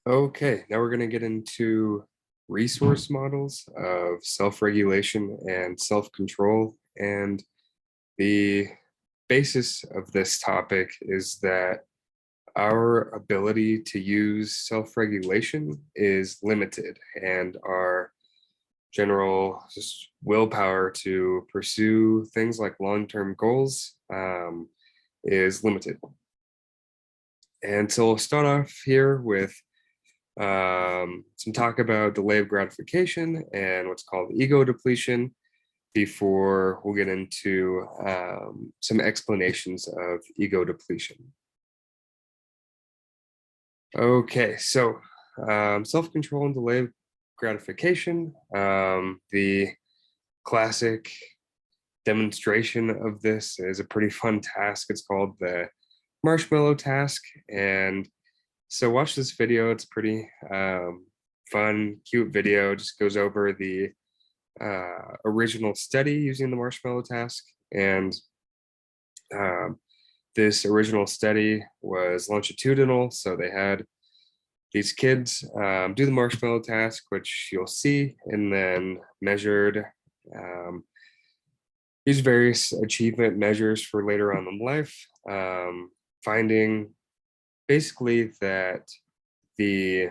Okay, now we're going to get into resource models of self-regulation and self-control. And the basis of this topic is that our ability to use self-regulation is limited, and our general just willpower to pursue things like long-term goals is limited. And so we'll start off here with some talk about delay of gratification and what's called ego depletion before we'll get into some explanations of ego depletion. Okay, so self-control and delay of gratification. The classic demonstration of this is a pretty fun task. It's called the marshmallow task. And so watch this video. It's pretty fun, cute video. Just goes over the original study using the marshmallow task. And this original study was longitudinal. So they had these kids do the marshmallow task, which you'll see, and then measured these various achievement measures for later on in life, finding basically that the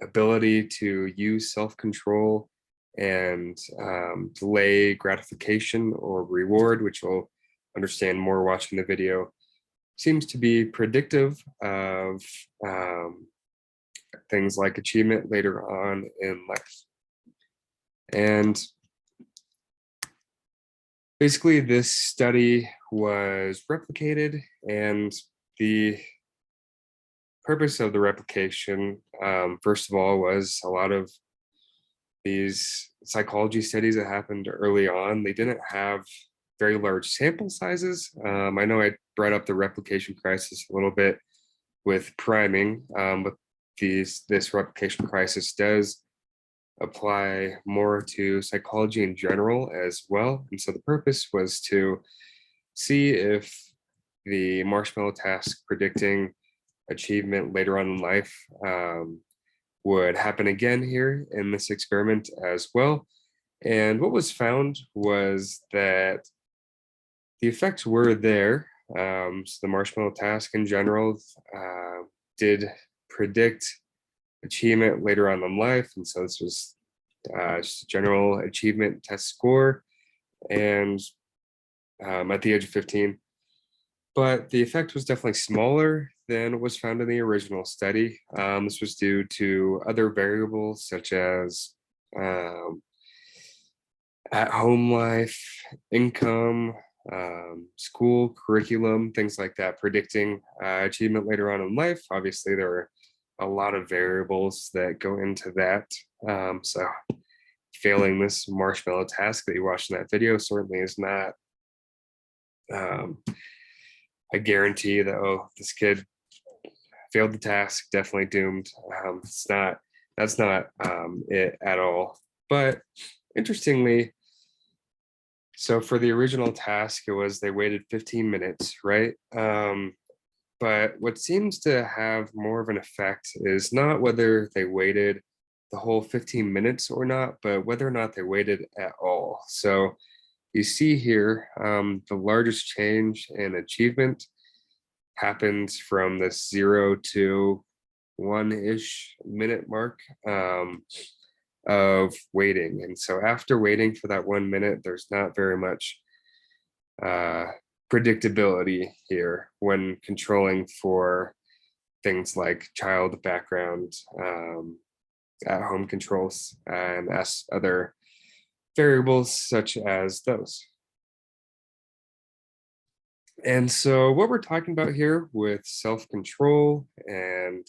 ability to use self-control and delay gratification or reward, which you'll understand more watching the video, seems to be predictive of things like achievement later on in life. And basically, this study was replicated, and the purpose of the replication, first of all, was a lot of these psychology studies that happened early on. They didn't have very large sample sizes. I know I brought up the replication crisis a little bit with priming, but this replication crisis does apply more to psychology in general as well. And so the purpose was to see if the marshmallow task predicting achievement later on in life would happen again here in this experiment as well. And what was found was that the effects were there. So the marshmallow task in general did predict achievement later on in life. And so this was just a general achievement test score. And at the age of 15, but the effect was definitely smaller than what was found in the original study. This was due to other variables such as at-home life, income, school curriculum, things like that, predicting achievement later on in life. Obviously, there are a lot of variables that go into that. So failing this marshmallow task that you watched in that video certainly is not I guarantee that, oh, this kid failed the task, definitely doomed. That's not it at all. But interestingly, so for the original task, it was they waited 15 minutes, right? But what seems to have more of an effect is not whether they waited the whole 15 minutes or not, but whether or not they waited at all. So you see here, the largest change in achievement happens from the 0 to 1-ish minute mark of waiting. And so after waiting for that 1 minute, there's not very much predictability here when controlling for things like child background, at-home controls, and other variables such as those. And so what we're talking about here with self-control and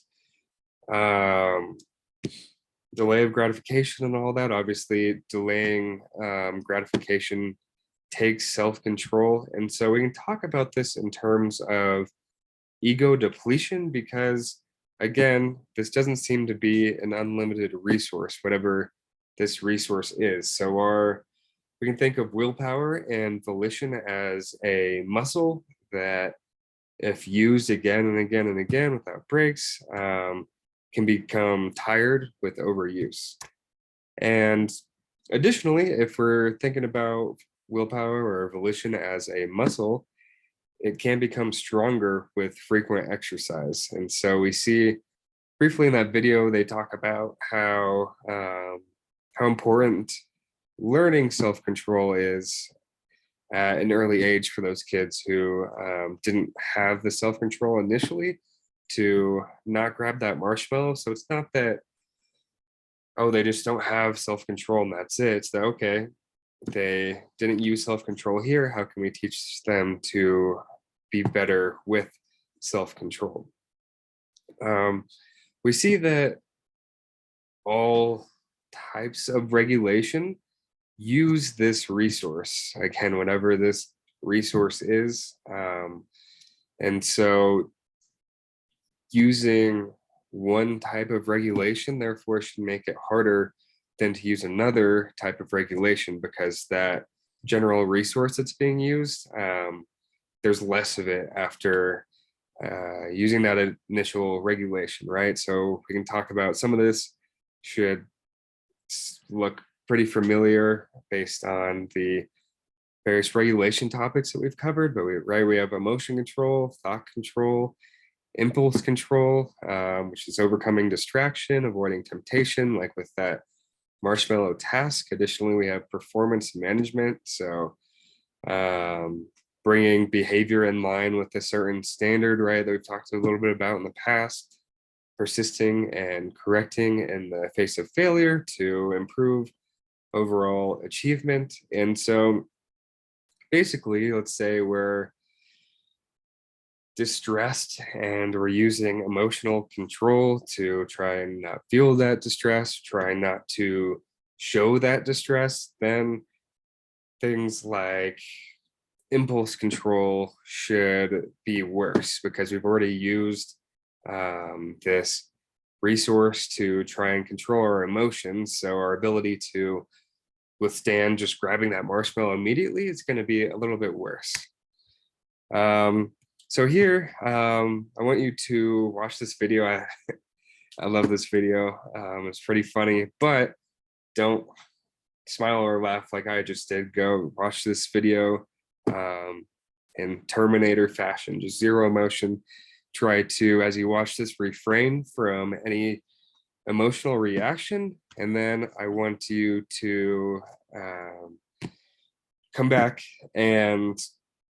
delay of gratification and all that, obviously delaying gratification takes self-control. And so we can talk about this in terms of ego depletion, because again, this doesn't seem to be an unlimited resource, whatever this resource is. So we can think of willpower and volition as a muscle that, if used again and again and again without breaks, can become tired with overuse. And additionally, if we're thinking about willpower or volition as a muscle, it can become stronger with frequent exercise. And so we see briefly in that video, they talk about how important learning self-control is at an early age for those kids who didn't have the self-control initially to not grab that marshmallow. So it's not that, oh, they just don't have self-control and that's it. It's that, okay, they didn't use self-control here. How can we teach them to be better with self-control? We see that all types of regulation use this resource, again, whatever this resource is. And so using one type of regulation, therefore, should make it harder than to use another type of regulation, because that general resource that's being used, there's less of it after using that initial regulation, right? So we can talk about some of this should look pretty familiar based on the various regulation topics that we've covered, but we have emotion control, thought control, impulse control, which is overcoming distraction, avoiding temptation, like with that marshmallow task. Additionally, we have performance management. So bringing behavior in line with a certain standard, right, that we've talked a little bit about in the past, persisting and correcting in the face of failure to improve overall achievement. And so basically, let's say we're distressed and we're using emotional control to try and not feel that distress, try not to show that distress, then things like impulse control should be worse, because we've already used this resource to try and control our emotions. So our ability to withstand just grabbing that marshmallow immediately is going to be a little bit worse. So here, I want you to watch this video. I love this video. It's pretty funny, but don't smile or laugh like I just did. Go watch this video in Terminator fashion, just zero emotion. Try to, as you watch this, refrain from any emotional reaction. And then I want you to come back and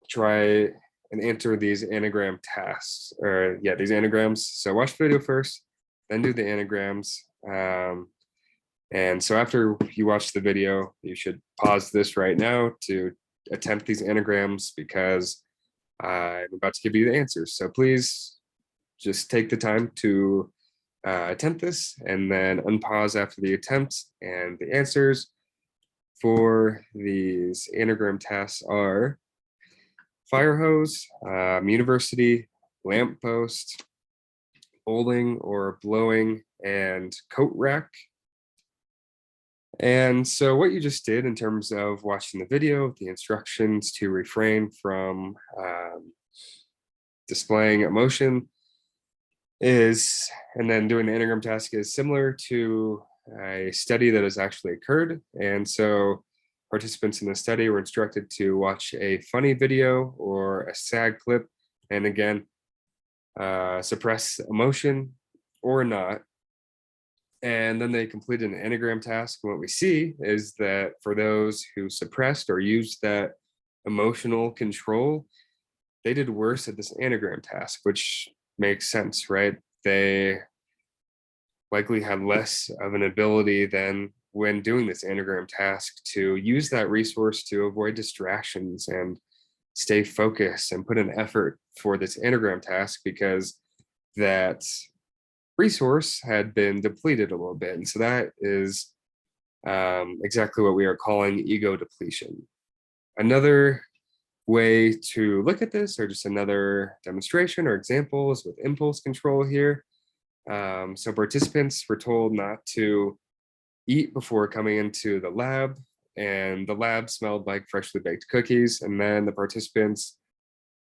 try and answer these anagram tasks, or these anagrams. So watch the video first, then do the anagrams. And so after you watch the video, you should pause this right now to attempt these anagrams, because I'm about to give you the answers. So please just take the time to attempt this and then unpause after the attempt. And the answers for these anagram tasks are fire hose, university, lamppost, bowling or blowing, and coat rack. And so what you just did in terms of watching the video, the instructions to refrain from displaying emotion is, and then doing the anagram task, is similar to a study that has actually occurred. And so participants in the study were instructed to watch a funny video or a sad clip, and again, suppress emotion or not. And then they completed an anagram task. And what we see is that for those who suppressed or used that emotional control, they did worse at this anagram task, which makes sense, right? They likely had less of an ability than when doing this anagram task to use that resource to avoid distractions and stay focused and put an effort for this anagram task, because that resource had been depleted a little bit. And so that is exactly what we are calling ego depletion. Another way to look at this, or just another demonstration or example, is with impulse control here. So participants were told not to eat before coming into the lab, and the lab smelled like freshly baked cookies. And then the participants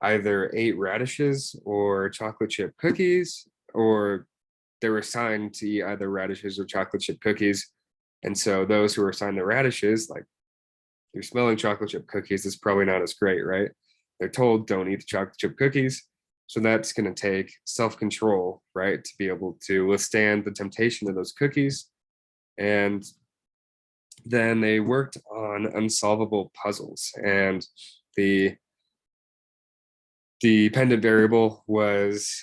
either ate radishes or chocolate chip cookies, or they were assigned to eat either radishes or chocolate chip cookies. And so those who were assigned the radishes, like, you're smelling chocolate chip cookies, it's probably not as great, right? They're told don't eat the chocolate chip cookies. So that's going to take self-control, right? To be able to withstand the temptation of those cookies. And then they worked on unsolvable puzzles. And the dependent variable was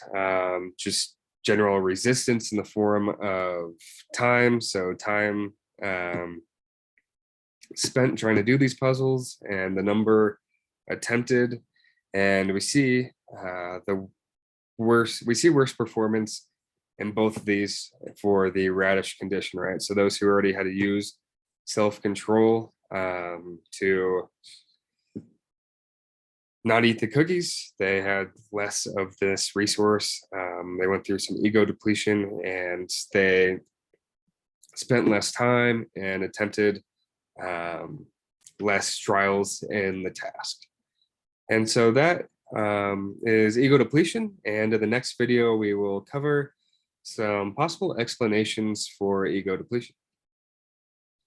just general resistance in the form of time. So time spent trying to do these puzzles and the number attempted. And we see worse performance in both of these for the radish condition, right? So those who already had to use self-control to not eat the cookies, they had less of this resource. They went through some ego depletion, and they spent less time and attempted less trials in the task. And so that is ego depletion. And in the next video, we will cover some possible explanations for ego depletion.